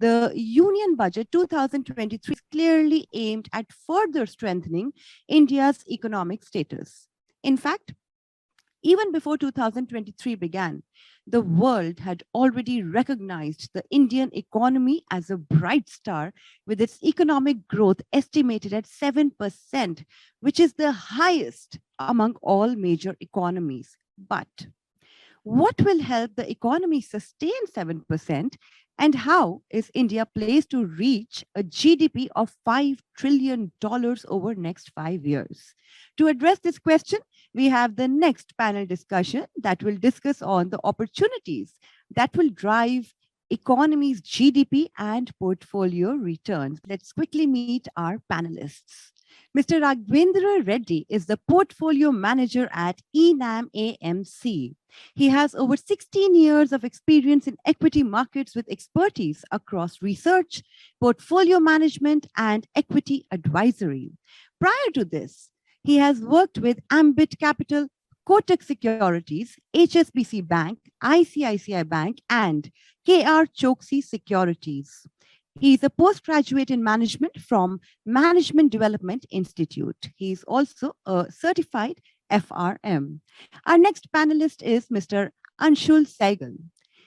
the Union Budget 2023 is clearly aimed at further strengthening India's economic status. In fact, even before 2023 began, the world had already recognized the Indian economy as a bright star, with its economic growth estimated at 7%, which is the highest among all major economies. But what will help the economy sustain 7%? And how is India placed to reach a GDP of $5 trillion over next 5 years? To address this question, we have the next panel discussion that will discuss on the opportunities that will drive economy's GDP and portfolio returns. Let's quickly meet our panelists. Mr. Raghvendra Reddy is the portfolio manager at ENAM AMC. He has over 16 years of experience in equity markets with expertise across research, portfolio management, and equity advisory. Prior to this, he has worked with Ambit Capital, Kotak Securities, HSBC Bank, ICICI Bank, and KR Choksi Securities. He is a postgraduate in management from Management Development Institute. He is also a certified FRM. Our next panelist is Mr. Anshul Sehgal.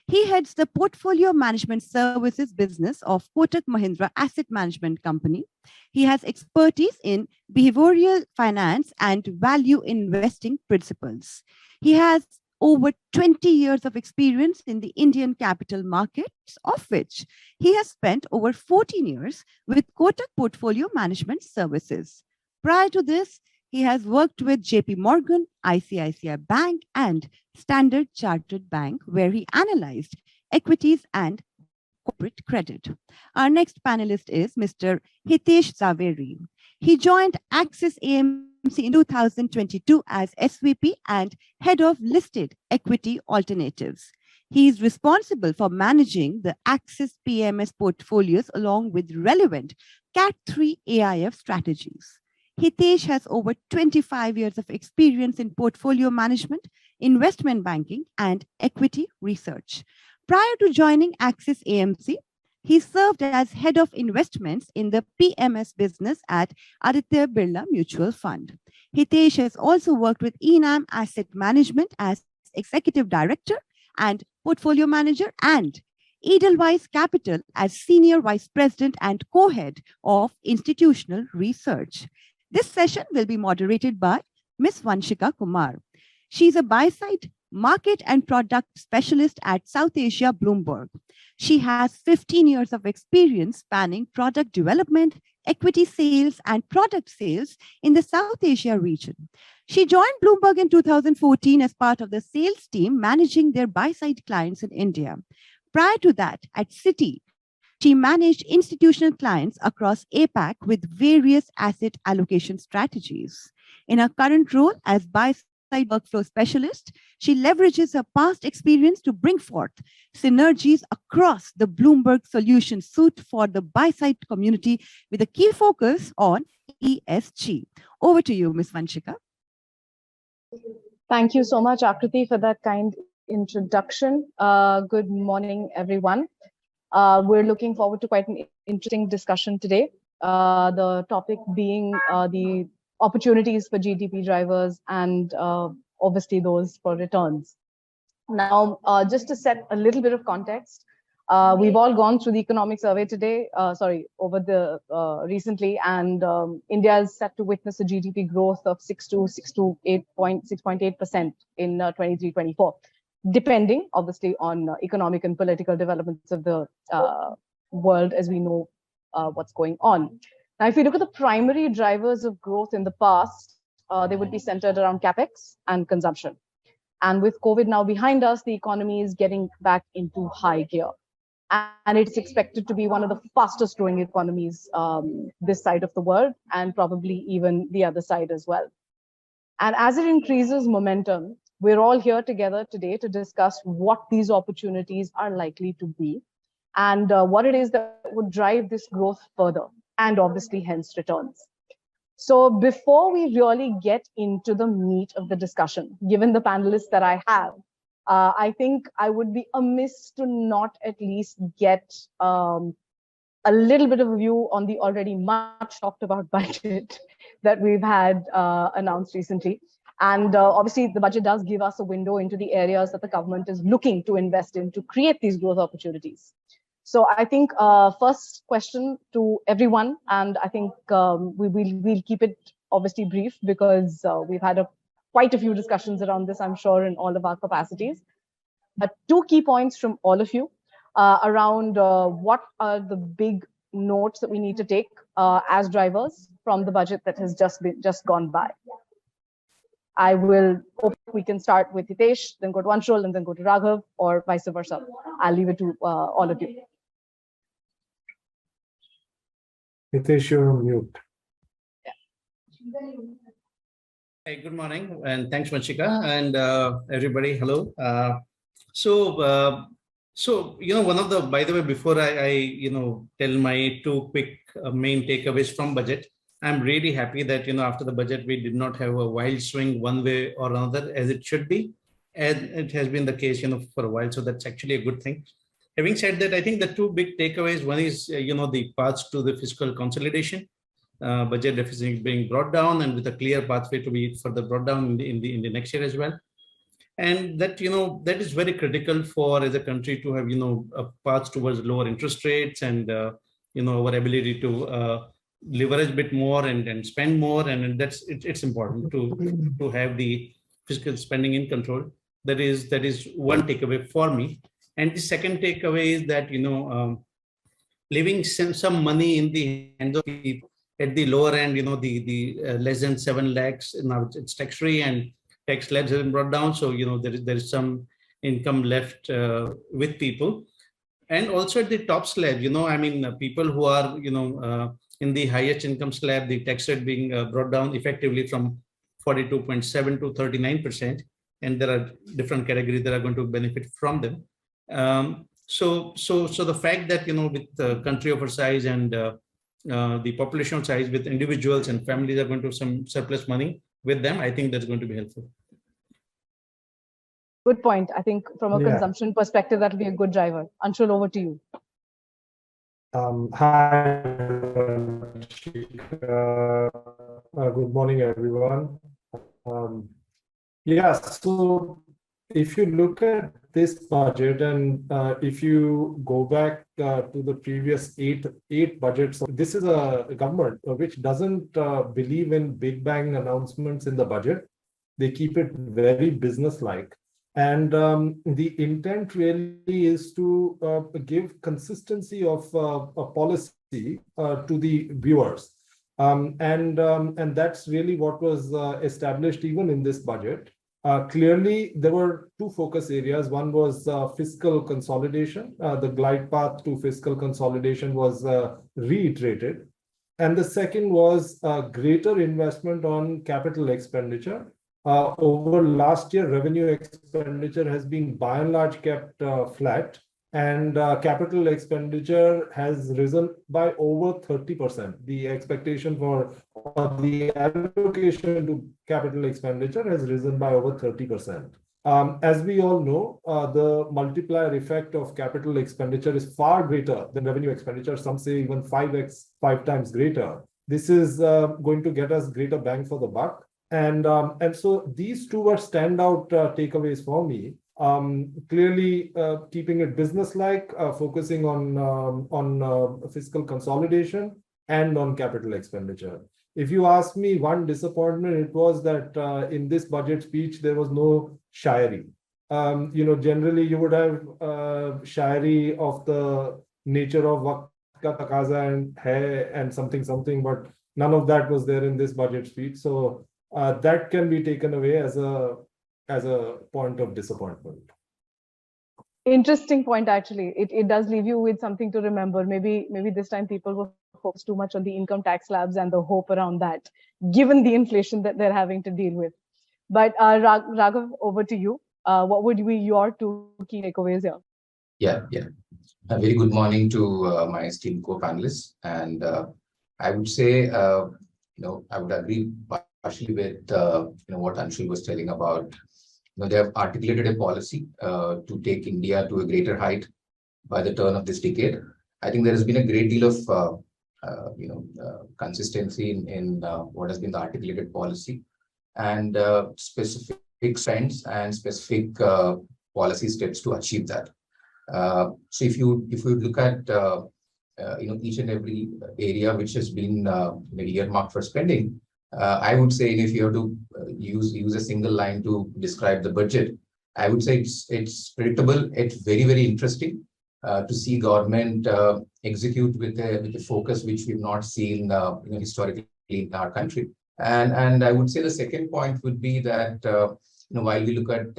He heads the portfolio management services business of Kotak Mahindra Asset Management Company. He has expertise in behavioral finance and value investing principles. He has over 20 years of experience in the Indian capital markets, of which he has spent over 14 years with Kotak Portfolio Management Services. Prior to this, he has worked with JP Morgan, ICICI Bank, and Standard Chartered Bank, where he analyzed equities and corporate credit. Our next panelist is Mr. Hitesh Zaveri. He joined Axis AMC in 2022 as SVP and Head of Listed Equity Alternatives. He is responsible for managing the Axis PMS portfolios along with relevant CAT3 AIF strategies. Hitesh has over 25 years of experience in portfolio management, investment banking, and equity research. Prior to joining Axis AMC, he served as head of investments in the PMS business at Aditya Birla Mutual Fund. Hitesh has also worked with ENAM Asset Management as executive director and portfolio manager, and Edelweiss Capital as senior vice president and co-head of institutional research. This session will be moderated by Ms. Vanshika Kumar. She's a buy-side market and product specialist at South Asia Bloomberg. She has 15 years of experience spanning product development, equity sales, and product sales in the South Asia region. She joined Bloomberg in 2014 as part of the sales team managing their buy-side clients in India. Prior to that, at Citi, she managed institutional clients across APAC with various asset allocation strategies. In her current role as buy-side workflow specialist, she leverages her past experience to bring forth synergies across the Bloomberg solution suite for the buy-side community with a key focus on ESG. Over to you, Ms. Vanshika. Thank you so much, Akriti, for that kind introduction. Good morning, everyone. We're looking forward to quite an interesting discussion today. The topic being the opportunities for GDP drivers and obviously those for returns. Now, just to set a little bit of context, we've all gone through the economic survey today, recently, and India is set to witness a GDP growth of 6.8% in 23-24. Depending, obviously, on economic and political developments of the world as we know what's going on. Now, if you look at the primary drivers of growth in the past, they would be centered around capex and consumption. And with COVID now behind us, the economy is getting back into high gear. And it's expected to be one of the fastest growing economies this side of the world, and probably even the other side as well. And as it increases momentum, we're all here together today to discuss what these opportunities are likely to be and what it is that would drive this growth further and obviously hence returns. So before we really get into the meat of the discussion, given the panelists that I have, I think I would be amiss to not at least get a little bit of a view on the already much talked about budget that we've had announced recently. And obviously, the budget does give us a window into the areas that the government is looking to invest in to create these growth opportunities. So I think first question to everyone, and I think we'll keep it obviously brief because we've had quite a few discussions around this, I'm sure, in all of our capacities. But two key points from all of you around what are the big notes that we need to take as drivers from the budget that has just gone by. I will hope we can start with Hitesh, then go to Anshul, and then go to Raghav, or vice versa. I'll leave it to all of you. Hitesh, you're on mute. Hey, good morning, and thanks, Vanshika, and everybody. Hello. So one of the, by the way, before I tell my two quick main takeaways from budget, I'm really happy that after the budget we did not have a wild swing one way or another as it should be, and it has been the case for a while. So that's actually a good thing. Having said that, I think the two big takeaways, one is the paths to the fiscal consolidation, budget deficit being brought down, and with a clear pathway to be further brought down in the next year as well. And that that is very critical for as a country to have a path towards lower interest rates and our ability to leverage a bit more and spend more, and it's important to have the fiscal spending in control. That is one takeaway for me. And the second takeaway is that leaving some money in the hands of people at the lower end, the less than 7 lakhs, now it's tax free and tax slabs have been brought down. So there is some income left with people, and also at the top slab, people who are in the highest income slab, the tax rate being brought down effectively from 42.7 to 39%, and there are different categories that are going to benefit from them. So the fact that with the country of our size and the population size, with individuals and families are going to have some surplus money with them, I think that's going to be helpful. Good point. I think from a consumption perspective, that'll be a good driver. Anshul, over to you. Hi, good morning, everyone. So if you look at this budget, and if you go back to the previous eight budgets, this is a government which doesn't believe in big bang announcements in the budget. They keep it very business-like. And the intent really is to give consistency of a policy to the viewers. And that's really what was established even in this budget. Clearly, there were two focus areas. One was fiscal consolidation. The glide path to fiscal consolidation was reiterated. And the second was greater investment on capital expenditure. Over last year, revenue expenditure has been by and large kept flat, and capital expenditure has risen by over 30%. The expectation for the allocation to capital expenditure has risen by over 30%. As we all know, the multiplier effect of capital expenditure is far greater than revenue expenditure. Some say even 5 times greater. This is going to get us greater bang for the buck. And so these two were standout takeaways for me. Clearly, keeping it business-like, focusing on fiscal consolidation and on capital expenditure. If you ask me, one disappointment, it was that in this budget speech there was no shairi. Generally you would have shairi of the nature of waqt ka taqaza and hai and something, but none of that was there in this budget speech. So that can be taken away as a point of disappointment. Interesting point, actually. It does leave you with something to remember. Maybe this time people were focused too much on the income tax slabs and the hope around that, given the inflation that they're having to deal with. But Raghav, over to you. What would be your two key takeaways here? Yeah. A very good morning to my esteemed co-panelists. And I would say, I would agree partially with what Anshul was telling about. They have articulated a policy to take India to a greater height by the turn of this decade. I think there has been a great deal of consistency in what has been the articulated policy and specific trends and specific policy steps to achieve that. So if you look at each and every area which has been earmarked for spending, I would say if you have to use a single line to describe the budget, I would say it's predictable. It's very, very interesting to see government execute with a focus which we've not seen historically in our country. And I would say the second point would be that while we look at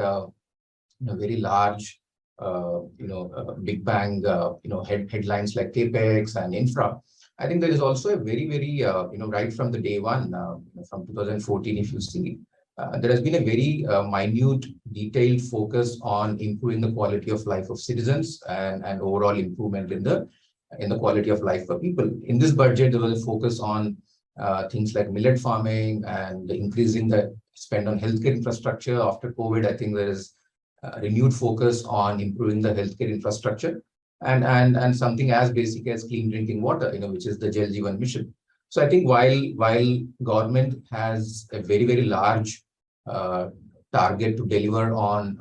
very large big bang headlines like capex and infra, I think there is also a very, very right from the day one from 2014, if you see, there has been a very minute, detailed focus on improving the quality of life of citizens and overall improvement in the quality of life for people. In this budget, there was a focus on things like millet farming and increasing the spend on healthcare infrastructure. After COVID, I think there is a renewed focus on improving the healthcare infrastructure and something as basic as clean drinking water, which is the Jal Jeevan Mission. So I think while government has a very, very large target to deliver on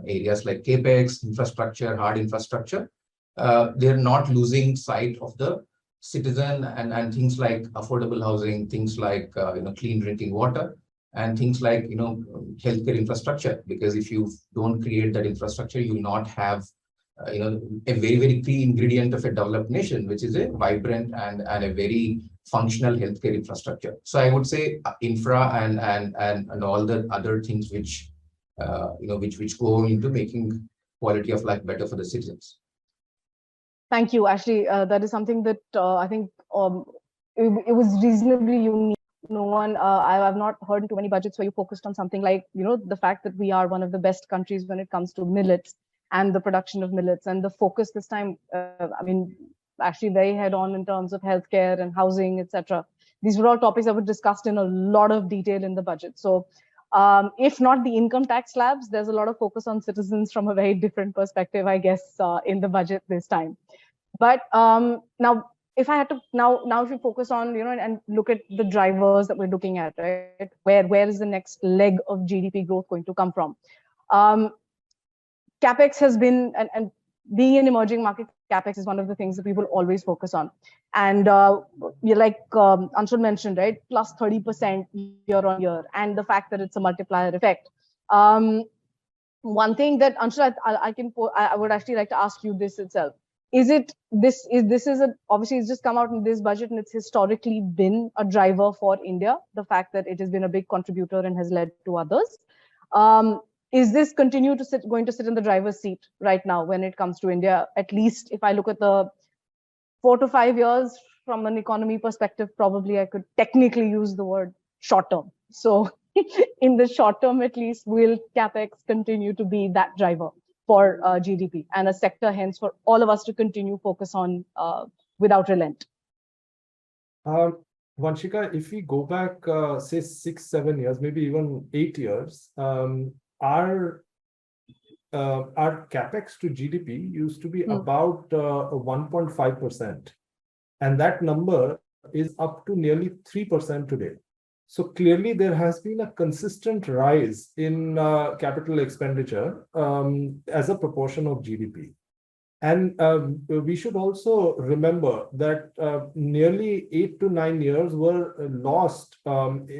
areas like capex, infrastructure, hard infrastructure, they're not losing sight of the citizen and things like affordable housing, things like clean drinking water, and things like healthcare infrastructure. Because if you don't create that infrastructure, you will not have a very, very key ingredient of a developed nation, which is a vibrant and a very functional healthcare infrastructure. So I would say infra and all the other things which go into making quality of life better for the citizens. Thank you. Actually, that is something that I think it was reasonably unique. No one, I've not heard too many budgets where you focused on something like, the fact that we are one of the best countries when it comes to millets and the production of millets, and the focus this time, actually very head on in terms of healthcare and housing, etc. These were all topics that were discussed in a lot of detail in the budget. So if not the income tax slabs, there's a lot of focus on citizens from a very different perspective, I guess, in the budget this time. But now, if I had to now if we focus on and look at the drivers that we're looking at, right? Where is the next leg of GDP growth going to come from? Capex has been, and being an emerging market, Capex is one of the things that we will always focus on. And like Anshul mentioned, right, plus 30% year on year, and the fact that it's a multiplier effect. One thing that Anshul, I would actually like to ask you this itself. Obviously it's just come out in this budget, and it's historically been a driver for India, the fact that it has been a big contributor and has led to others. Is this going to sit in the driver's seat right now when it comes to India? At least if I look at the 4 to 5 years from an economy perspective, probably I could technically use the word short term. So in the short term, at least, will Capex continue to be that driver for GDP and a sector, hence, for all of us to continue focus on without relent? Vanshika, if we go back, say 6-7 years, maybe even 8 years, our capex to GDP used to be about 1.5%, and that number is up to nearly 3% today. So clearly there has been a consistent rise in capital expenditure as a proportion of GDP. And we should also remember that nearly 8 to 9 years were lost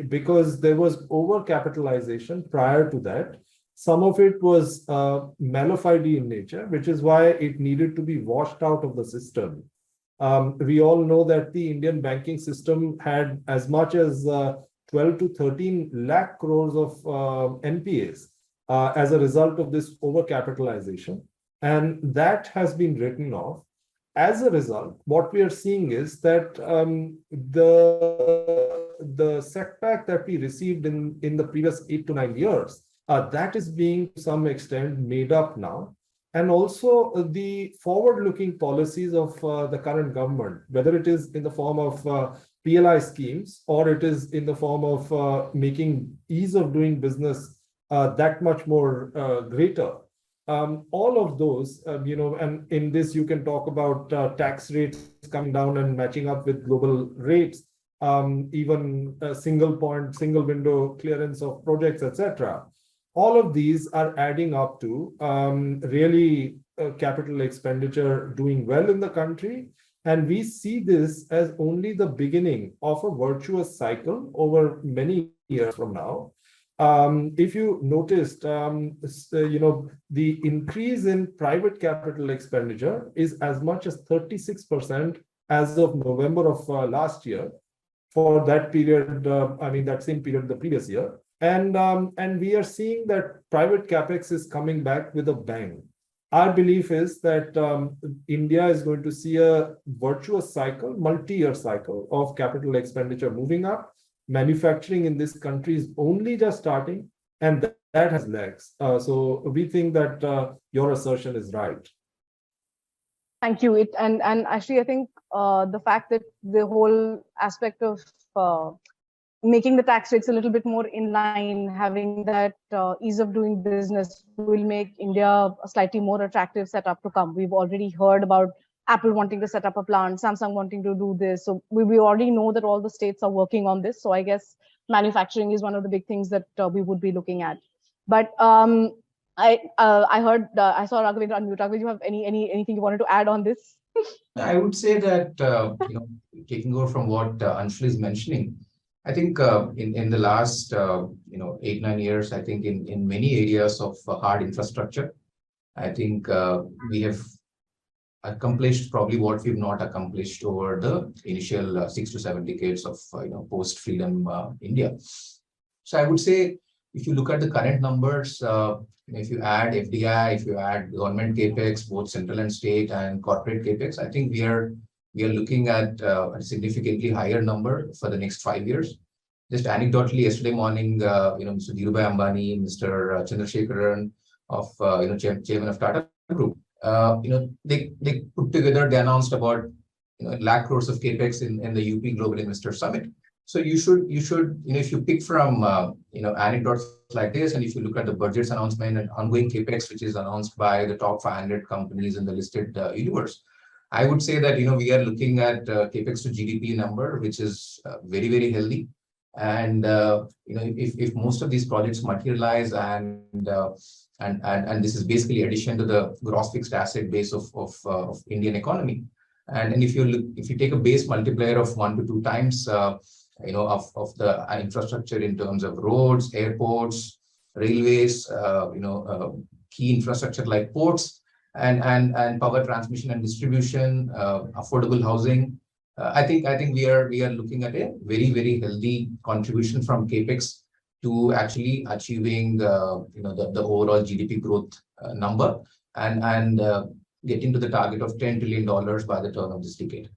because there was overcapitalization prior to that. Some of it was malafide in nature, which is why it needed to be washed out of the system. We all know that the Indian banking system had as much as 12 to 13 lakh crores of NPAs as a result of this overcapitalization. And that has been written off. As a result, what we are seeing is that the setback that we received in the previous 8 to 9 years, that is being to some extent made up now. And also the forward-looking policies of the current government, whether it is in the form of PLI schemes or it is in the form of making ease of doing business that much more greater. all of those, and in this you can talk about tax rates coming down and matching up with global rates, even a single window clearance of projects, etc. All of these are adding up to really capital expenditure doing well in the country. And we see this as only the beginning of a virtuous cycle over many years from now. If you noticed, the increase in private capital expenditure is as much as 36% as of November of last year for that period, that same period the previous year. And we are seeing that private capex is coming back with a bang. Our belief is that India is going to see a virtuous cycle, multi-year cycle of capital expenditure moving up. Manufacturing in this country is only just starting, and that has legs. So we think that your assertion is right. Thank you. And actually, I think the fact that the whole aspect of making the tax rates a little bit more in line, having that ease of doing business will make India a slightly more attractive setup to come. We've already heard about Apple wanting to set up a plant, Samsung wanting to do this. So we already know that all the states are working on this. So I guess manufacturing is one of the big things that we would be looking at. But I heard, I saw Raghavendra unmute. Raghavendra, do you have anything you wanted to add on this? I would say that, taking over from what Anshul is mentioning, I think in the last 8-9 years, I think in many areas of hard infrastructure, I think we have accomplished probably what we've not accomplished over the initial 6 to 7 decades of post-freedom India. So I would say, if you look at the current numbers, if you add FDI, if you add government capex, both central and state, and corporate capex, I think we are looking at a significantly higher number for the next 5 years. Just anecdotally, yesterday morning, Mr. Dhirubhai Ambani, Mr. Chandrasekaran of chairman of Tata Group, they put together, they announced about lakh crores of capex in the UP Global Investor Summit. So you should if you pick from anecdotes like this, and if you look at the budget's announcement and ongoing capex which is announced by the top 500 companies in the listed universe, I would say that we are looking at capex to GDP number which is very, very healthy. And if most of these projects materialize and this is basically addition to the gross fixed asset base of Indian economy, and if you take a base multiplier of 1 to 2 times of the infrastructure in terms of roads, airports, railways, key infrastructure like ports and power transmission and distribution, affordable housing, I think we are looking at a very, very healthy contribution from capex to actually achieving the overall GDP growth number and getting to the target of $10 trillion by the turn of this decade.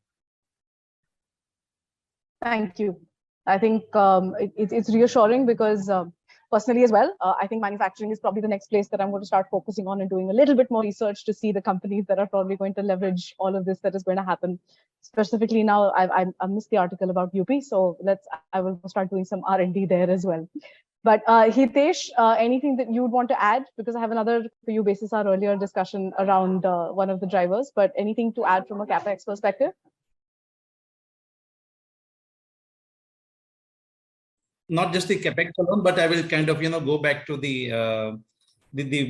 Thank you. I think it's reassuring because personally as well, I think manufacturing is probably the next place that I'm going to start focusing on and doing a little bit more research to see the companies that are probably going to leverage all of this that is going to happen. Specifically now, I missed the article about UP, so I will start doing some R&D there as well. But Hitesh, anything that you would want to add? Because I have another for you basis our earlier discussion around one of the drivers, but anything to add from a CapEx perspective? Not just the capex alone, but I will kind of go back to the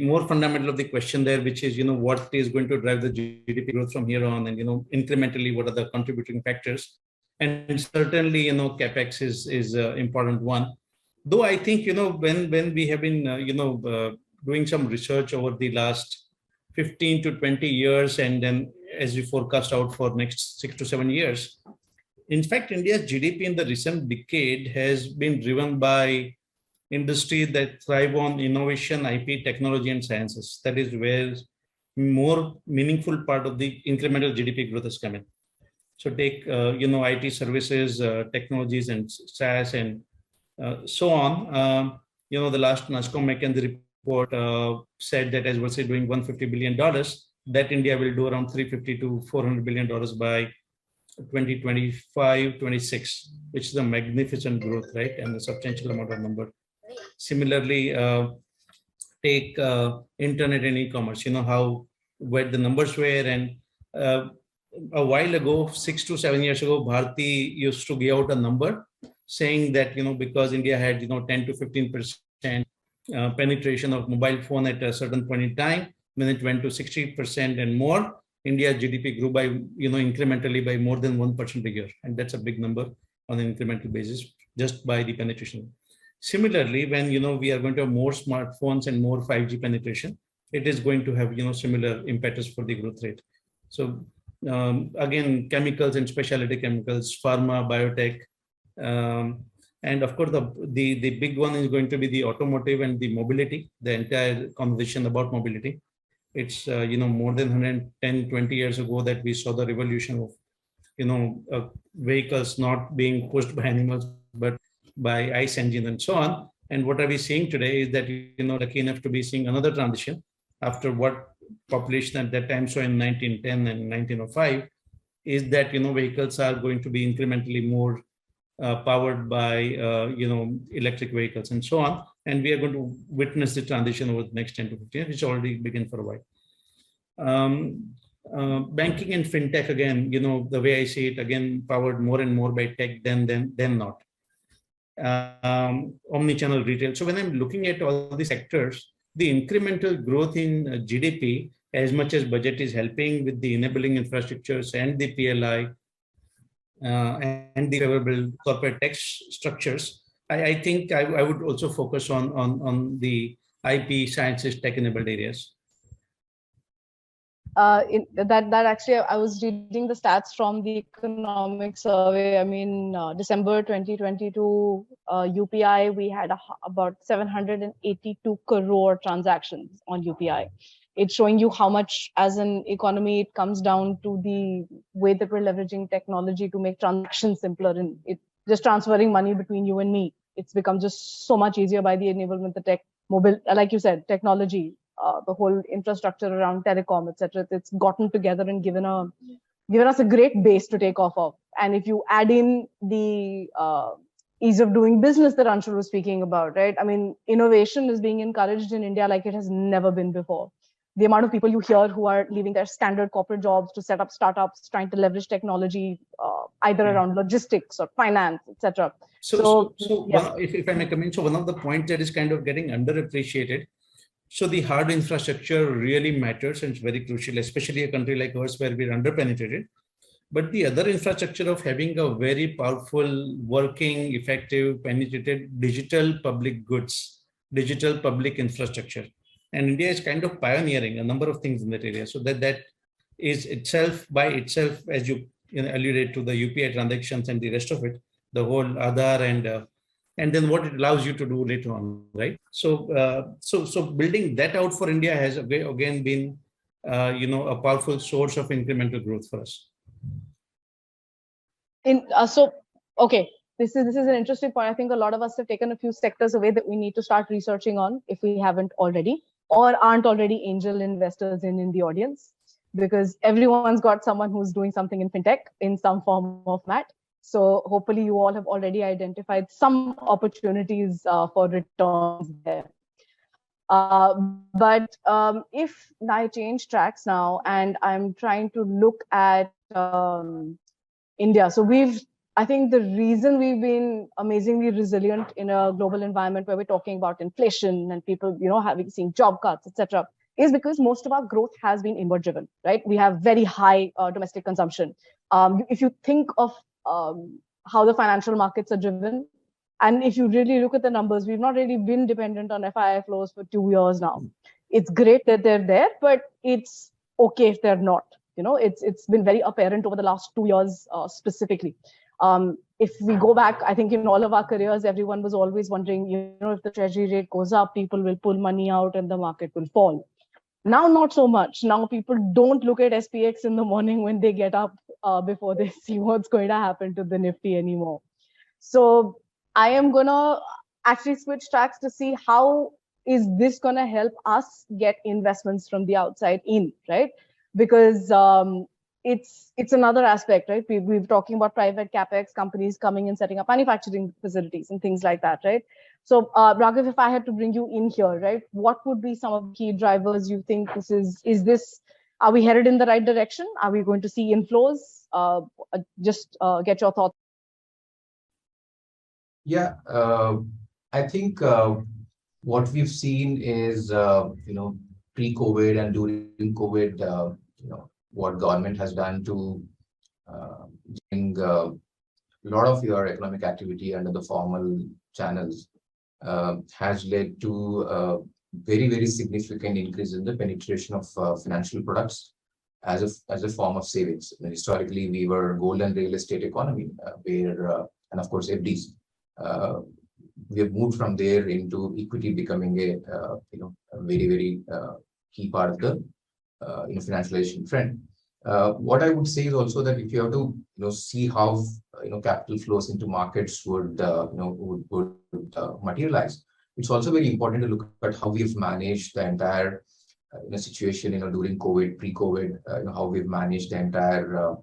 more fundamental of the question there, which is what is going to drive the GDP growth from here on, and incrementally what are the contributing factors, and certainly capex is an important one. Though I think when we have been doing some research over the last 15 to 20 years, and then as we forecast out for next 6 to 7 years. In fact, India's GDP in the recent decade has been driven by industries that thrive on innovation, IP, technology, and sciences. That is where more meaningful part of the incremental GDP growth is coming. So take, IT services, technologies, and SaaS, and so on. The last NASSCOM McKinsey report said that as we're doing $150 billion, that India will do around $350 to $400 billion by 2025-26, which is a magnificent growth, right? And a substantial amount of number. Similarly, take internet and e-commerce, how where the numbers were. And a while ago, 6 to 7 years ago, Bharti used to give out a number saying that, because India had, 10 to 15% penetration of mobile phone at a certain point in time, when it went to 60% and more, India's GDP grew by, incrementally by more than 1% a year. And that's a big number on an incremental basis, just by the penetration. Similarly, when, we are going to have more smartphones and more 5G penetration, it is going to have, similar impetus for the growth rate. So again, chemicals and specialty chemicals, pharma, biotech, and of course, the big one is going to be the automotive and the mobility, the entire conversation about mobility. It's, more than 110, 20 years ago that we saw the revolution of, vehicles not being pushed by animals, but by ICE engine and so on. And what are we seeing today is that, lucky enough to be seeing another transition after what population at that time saw in 1910 and 1905, is that, vehicles are going to be incrementally more powered by, electric vehicles and so on. And we are going to witness the transition over the next 10 to 15 years, which already began for a while. Banking and fintech, again, the way I see it, again, powered more and more by tech than not. Omnichannel retail. So when I'm looking at all these sectors, the incremental growth in GDP, as much as budget is helping with the enabling infrastructures and the PLI and the favorable corporate tax structures, I think I would also focus on the IP, sciences, tech-enabled areas. That actually, I was reading the stats from the economic survey. I mean, December 2022, UPI, we had about 782 crore transactions on UPI. It's showing you how much, as an economy, it comes down to the way that we're leveraging technology to make transactions simpler, and it just transferring money between you and me. It's become just so much easier by the enablement, the tech, mobile, like you said, technology. The whole infrastructure around telecom, etc. It's gotten together and given us a great base to take off of. And if you add in the ease of doing business that Anshul was speaking about, right? I mean, innovation is being encouraged in India like it has never been before. The amount of people you hear who are leaving their standard corporate jobs to set up startups, trying to leverage technology, either around logistics or finance, etc. So yeah. if I may come in, so one of the points that is kind of getting underappreciated. So the hard infrastructure really matters and it's very crucial, especially a country like ours where we're underpenetrated. But the other infrastructure of having a very powerful, working, effective, penetrated digital public goods, digital public infrastructure. And India is kind of pioneering a number of things in that area. So that is itself, by itself, as you alluded to the UPI transactions and the rest of it, the whole Aadhaar and then what it allows you to do later on, right? So, so building that out for India has again been, a powerful source of incremental growth for us. Okay, this is an interesting point. I think a lot of us have taken a few sectors away that we need to start researching on if we haven't already, or aren't already angel investors in the audience, because everyone's got someone who's doing something in fintech in some form of that. So hopefully you all have already identified some opportunities for returns there. But if I change tracks now and I'm trying to look at India, so I think the reason we've been amazingly resilient in a global environment where we're talking about inflation and people, seeing job cuts, etc., is because most of our growth has been inward driven, right? We have very high domestic consumption. If you think of how the financial markets are driven, and if you really look at the numbers, we've not really been dependent on FII flows for 2 years now. It's great that they're there, but it's okay if they're not. It's been very apparent over the last 2 years specifically. If we go back, I think in all of our careers, everyone was always wondering, if the treasury rate goes up, people will pull money out and the market will fall. Now, not so much. Now people don't look at SPX in the morning when they get up before they see what's going to happen to the Nifty anymore. So I am going to actually switch tracks to see how is this going to help us get investments from the outside in, right? Because it's another aspect, right? We're talking about private capex companies coming and setting up manufacturing facilities and things like that, right? So, Raghav, if I had to bring you in here, right, what would be some of the key drivers you think are we headed in the right direction? Are we going to see inflows? Just get your thoughts. Yeah, I think what we've seen is, pre-COVID and during COVID, what government has done to bring a lot of your economic activity under the formal channels has led to very, very significant increase in the penetration of financial products as a form of savings. Historically, we were gold and real estate economy, where and of course FDs. We have moved from there into equity becoming a very, very key part of the financialization trend. What I would say is also that if you have to see how capital flows into markets would materialize, it's also very important to look at how we've managed the entire situation during COVID, pre-COVID, how we've managed the entire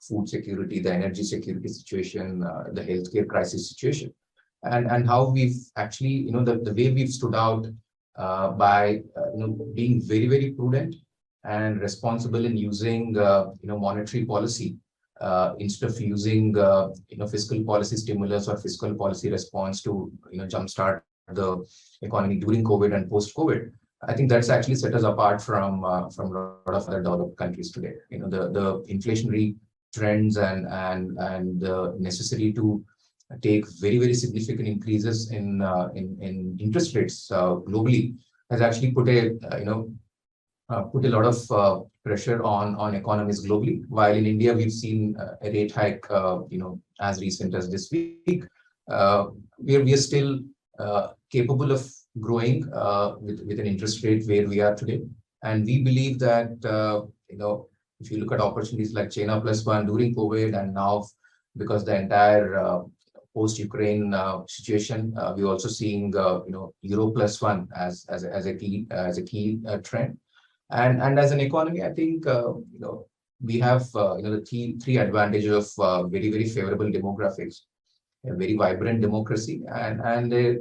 food security, the energy security situation, the healthcare crisis situation, and how we've actually the way we've stood out by being very, very prudent and responsible in using monetary policy instead of using fiscal policy stimulus or fiscal policy response to jumpstart the economy during COVID and post-COVID. I think that's actually set us apart from a lot of other developed countries today. The inflationary trends and the necessity to take very, very significant increases in interest rates globally has actually put a lot of pressure on economies globally. While in India we've seen a rate hike, as recent as this week, we are still capable of growing with an interest rate where we are today. And we believe that if you look at opportunities like China Plus One during COVID, and now because the entire post-Ukraine situation, we're also seeing Euro Plus One as a key trend. And as an economy, I think we have the three advantages of very, very favorable demographics, a very vibrant democracy, and a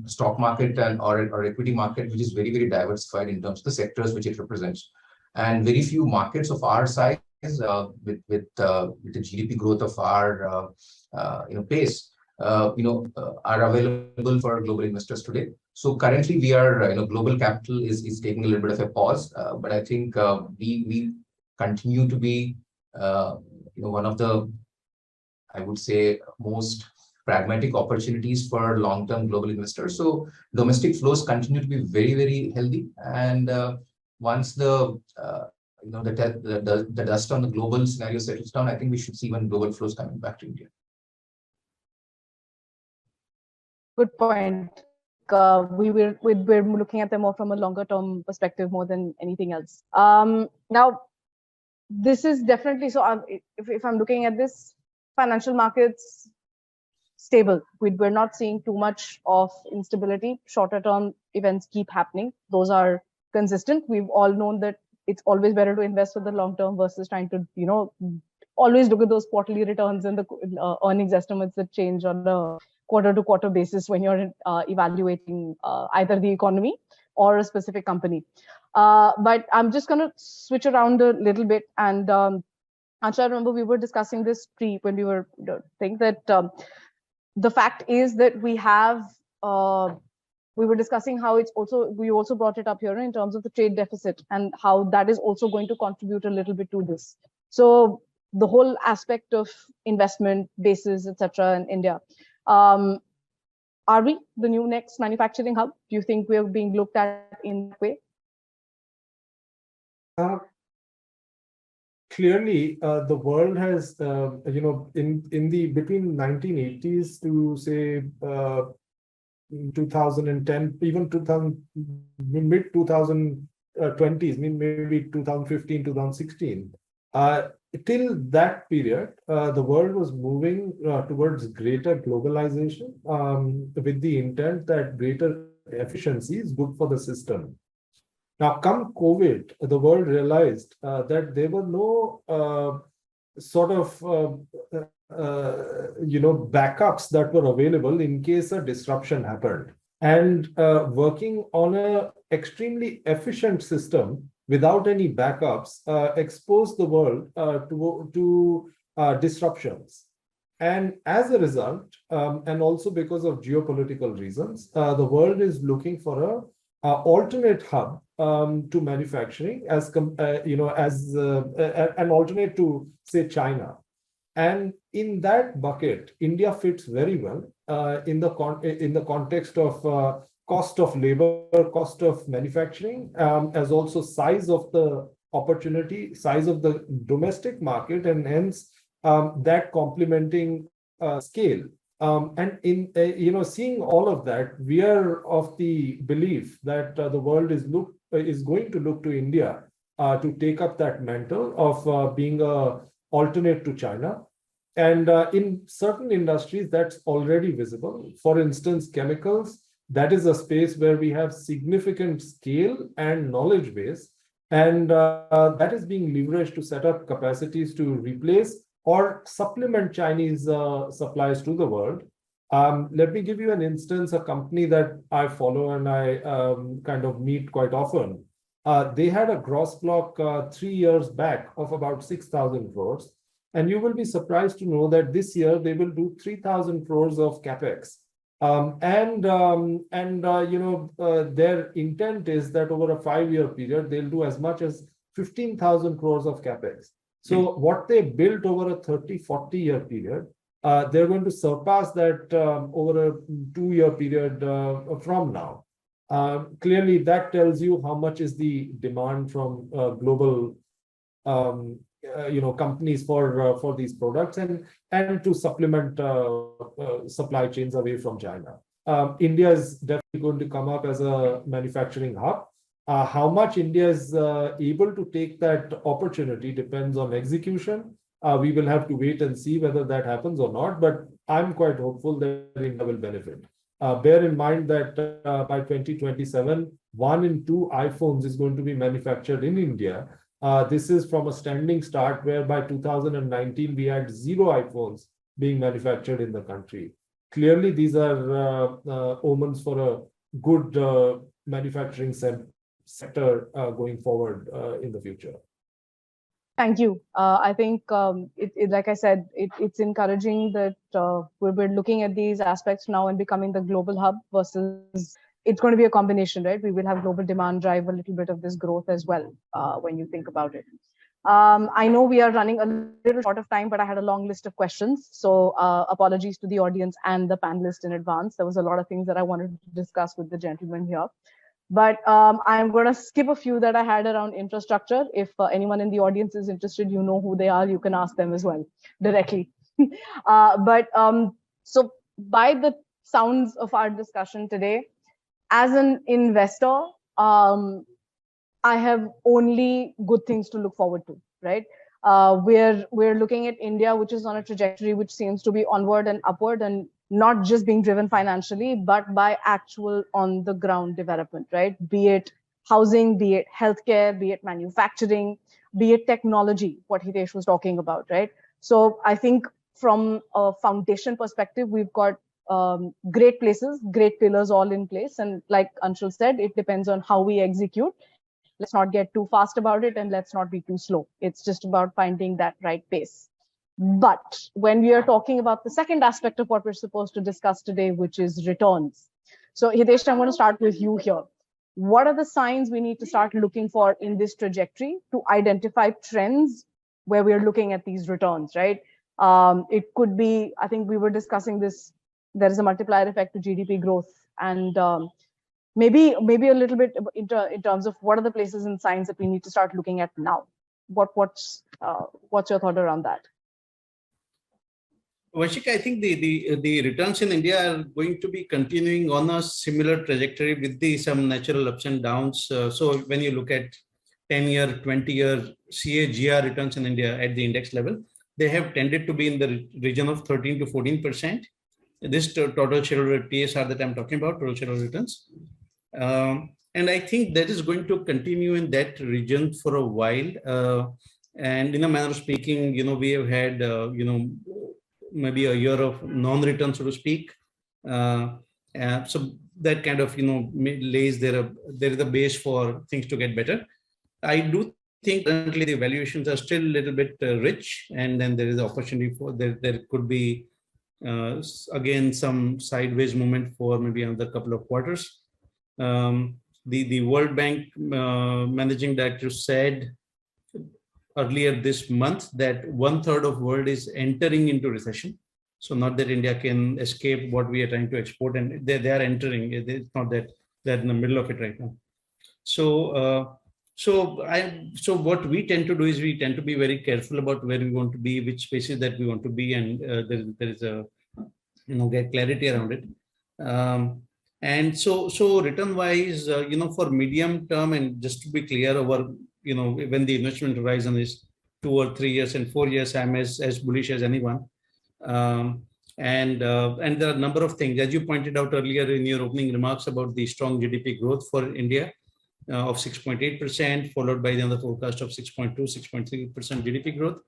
stock market or equity market which is very, very diversified in terms of the sectors which it represents. And very few markets of our size with the GDP growth of our pace are available for global investors today. So currently we are global capital is taking a little bit of a pause, but I think we continue to be one of the, I would say, most pragmatic opportunities for long-term global investors. So domestic flows continue to be very, very healthy, and once the dust on the global scenario settles down, I think we should see even global flows coming back to India. Good point. We're looking at them more from a longer term perspective more than anything else. Now, this is definitely so. If I'm looking at this, financial markets stable. We're not seeing too much of instability. Shorter term events keep happening. Those are consistent. We've all known that it's always better to invest for the long term versus trying to always look at those quarterly returns and the earnings estimates that change on a quarter-to-quarter basis when you're evaluating either the economy or a specific company. But I'm just going to switch around a little bit. And Ansha, I remember we were discussing this when we were saying that the fact is that we were discussing how we also brought it up here in terms of the trade deficit and how that is also going to contribute a little bit to this. So the whole aspect of investment bases, etc. in India. Are we the new next manufacturing hub? Do you think we're being looked at in that way? Clearly, the world has, in the between 1980s to say 2010, even mid 2020s, maybe 2015, 2016. Till that period, the world was moving towards greater globalization with the intent that greater efficiency is good for the system. Now, come COVID, the world realized that there were no backups that were available in case a disruption happened. And working on an extremely efficient system without any backups exposed the world to disruptions. And as a result, and also because of geopolitical reasons, the world is looking for a alternate hub to manufacturing, as an alternate to, say, China. And in that bucket, India fits very well in the context of cost of labor, cost of manufacturing, as also size of the opportunity, size of the domestic market, and hence that complementing scale. And in seeing all of that, we are of the belief that the world is going to look to India to take up that mantle of being a alternate to China. And in certain industries, that's already visible. For instance, chemicals, that is a space where we have significant scale and knowledge base. And that is being leveraged to set up capacities to replace or supplement Chinese supplies to the world. Let me give you an instance, a company that I follow and I kind of meet quite often. They had a gross block 3 years back of about 6,000 crores. And you will be surprised to know that this year they will do 3,000 crores of capex. Their intent is that over a 5-year period, they'll do as much as 15,000 crores of capex. So what they built over a 30-40-year period, they're going to surpass that over a 2-year period from now. Clearly, that tells you how much is the demand from global companies for these products and to supplement supply chains away from China. India is definitely going to come up as a manufacturing hub. How much India is able to take that opportunity depends on execution. We will have to wait and see whether that happens or not, but I'm quite hopeful that India will benefit. Bear in mind that by 2027, 1 in 2 iPhones is going to be manufactured in India. This is from a standing start where by 2019, we had 0 iPhones being manufactured in the country. Clearly, these are omens for a good manufacturing sector going forward in the future. Thank you. I think, like I said, it's encouraging that we're looking at these aspects now and becoming the global hub versus it's going to be a combination, right? We will have global demand drive a little bit of this growth as well when you think about it. I know we are running a little short of time, but I had a long list of questions. So apologies to the audience and the panelists in advance. There was a lot of things that I wanted to discuss with the gentlemen here. But I'm going to skip a few that I had around infrastructure. If anyone in the audience is interested, you know who they are. You can ask them as well directly. So by the sounds of our discussion today, as an investor, I have only good things to look forward to, right? We're looking at India, which is on a trajectory which seems to be onward and upward and not just being driven financially, but by actual on the ground development, right? Be it housing, be it healthcare, be it manufacturing, be it technology, what Hitesh was talking about, right? So I think from a foundation perspective, we've got great places, great pillars all in place. And like Anshul said, it depends on how we execute. Let's not get too fast about it and let's not be too slow. It's just about finding that right pace. But when we are talking about the second aspect of what we're supposed to discuss today, which is returns. So Hitesh, I'm going to start with you here. What are the signs we need to start looking for in this trajectory to identify trends where we're looking at these returns, right? It could be, I think we were discussing this, there is a multiplier effect to GDP growth and maybe a little bit in terms of what are the places and signs that we need to start looking at now. What's your thought around that? Vanshika, I think the returns in India are going to be continuing on a similar trajectory with some natural ups and downs. So when you look at 10-year, 20-year CAGR returns in India at the index level, they have tended to be in the region of 13 to 14%. This total shareholder TSR that I'm talking about, total shareholder returns. And I think that is going to continue in that region for a while. And in a manner of speaking, we have had, maybe a year of non-return, so to speak. So that kind of lays there is a base for things to get better. I do think currently the valuations are still a little bit rich, and then there is opportunity for there could be again some sideways movement for maybe another couple of quarters. The World Bank managing director said earlier this month that 1/3 of world is entering into recession. So not that India can escape what we are trying to export, and they are entering. It's not that they're in the middle of it right now. So so what we tend to do is we tend to be very careful about where we want to be, which spaces that we want to be, and there is a get clarity around it. And so return wise, for medium term, and just to be clear, over when the investment horizon is 2 or 3 years and 4 years, I'm as bullish as anyone. And there are a number of things, as you pointed out earlier in your opening remarks about the strong GDP growth for India of 6.8%, followed by another forecast of 6.2, 6.3% GDP growth.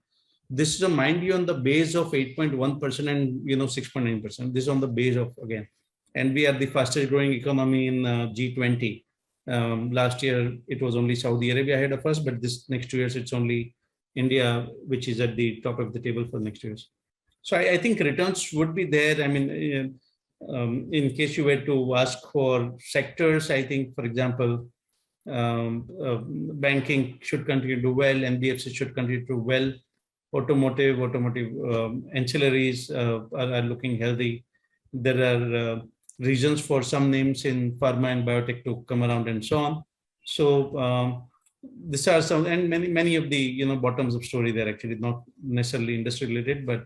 This is a mind you on the base of 8.1% and 6.9%. This is on the base of again, and we are the fastest growing economy in G20. Last year it was only Saudi Arabia ahead of us, but this next 2 years it's only India which is at the top of the table for next 2 years. So I think returns would be there. I mean, in case you were to ask for sectors, I think, for example, banking should continue to do well, NBFC should continue to do well, automotive ancillaries are looking healthy. There are reasons for some names in pharma and biotech to come around and so on. So these are some, and many of the bottoms of story there, actually not necessarily industry related, but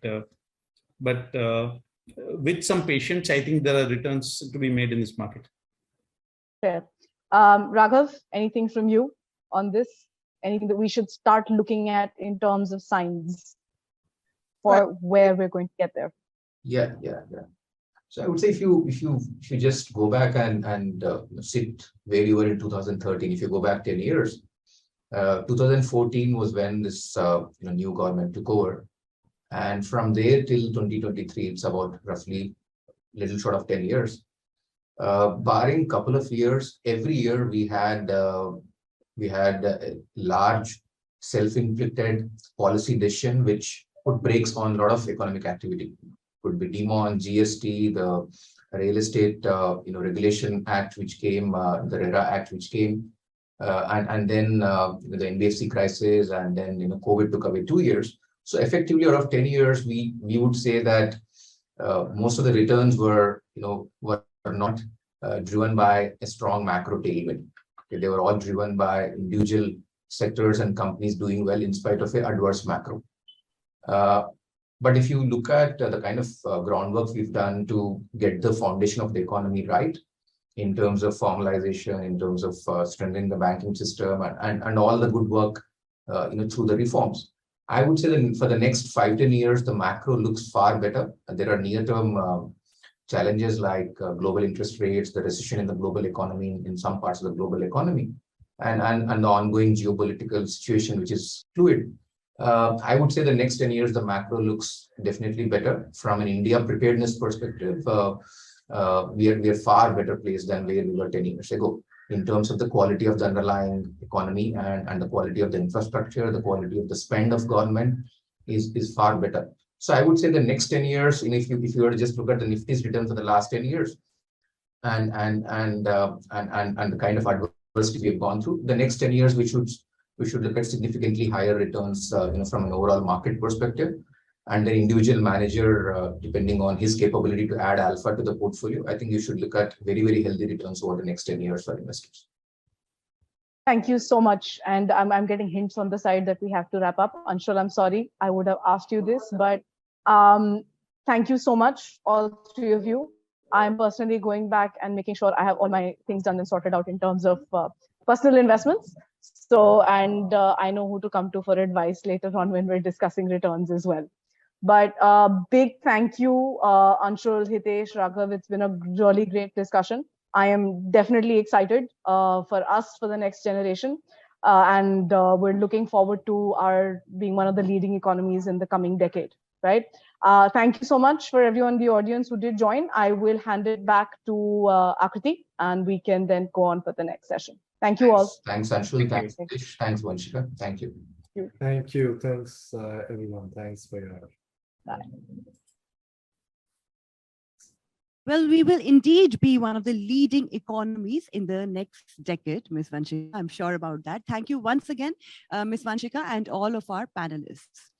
with some patience, I think there are returns to be made in this market. Fair. Raghav, anything from you on this? Anything that we should start looking at in terms of signs for where we're going to get there? Yeah. So I would say if you just go back and sit where you were in 2013, if you go back 10 years, 2014 was when this new government took over, and from there till 2023, it's about roughly little short of 10 years. Barring a couple of years, every year we had large self-inflicted policy decision which put brakes on a lot of economic activity. Could be DeMon, GST, the Real Estate Regulation Act which came, the RERA Act which came, and then the NBFC crisis, and then COVID took away 2 years. So effectively, out of 10 years, we would say that most of the returns were not driven by a strong macro tailwind. Okay, they were all driven by individual sectors and companies doing well in spite of an adverse macro. But if you look at the kind of groundwork we've done to get the foundation of the economy right, in terms of formalization, in terms of strengthening the banking system, and all the good work through the reforms, I would say that for the next 5-10 years, the macro looks far better. There are near-term challenges like global interest rates, the recession in the global economy, in some parts of the global economy, and the ongoing geopolitical situation, which is fluid. I would say the next 10 years, the macro looks definitely better. From an India preparedness perspective, we are far better placed than where we were 10 years ago in terms of the quality of the underlying economy and the quality of the infrastructure, the quality of the spend of government is far better. So I would say the next 10 years, if you were to just look at the Nifty's return for the last 10 years and the kind of adversity we have gone through, the next 10 years we should look at significantly higher returns from an overall market perspective. And the individual manager, depending on his capability to add alpha to the portfolio, I think you should look at very, very healthy returns over the next 10 years for investors. Thank you so much. And I'm getting hints on the side that we have to wrap up. Anshul, I'm sorry, I would have asked you this, but thank you so much, all three of you. I'm personally going back and making sure I have all my things done and sorted out in terms of personal investments. So, and I know who to come to for advice later on when we're discussing returns as well. But big thank you, Anshul, Hitesh, Raghav. It's been a really great discussion. I am definitely excited for us, for the next generation. And we're looking forward to our being one of the leading economies in the coming decade. right? Thank you so much for everyone in the audience who did join. I will hand it back to Akriti, and we can then go on for the next session. Thank you all. Thanks, Anshul. Thank Thanks, Dish. Thanks, Vanshika. Thank you. Thank you. Thanks, everyone. Thanks for your help. Bye. Well, we will indeed be one of the leading economies in the next decade, Ms. Vanshika. I'm sure about that. Thank you once again, Ms. Vanshika, and all of our panelists.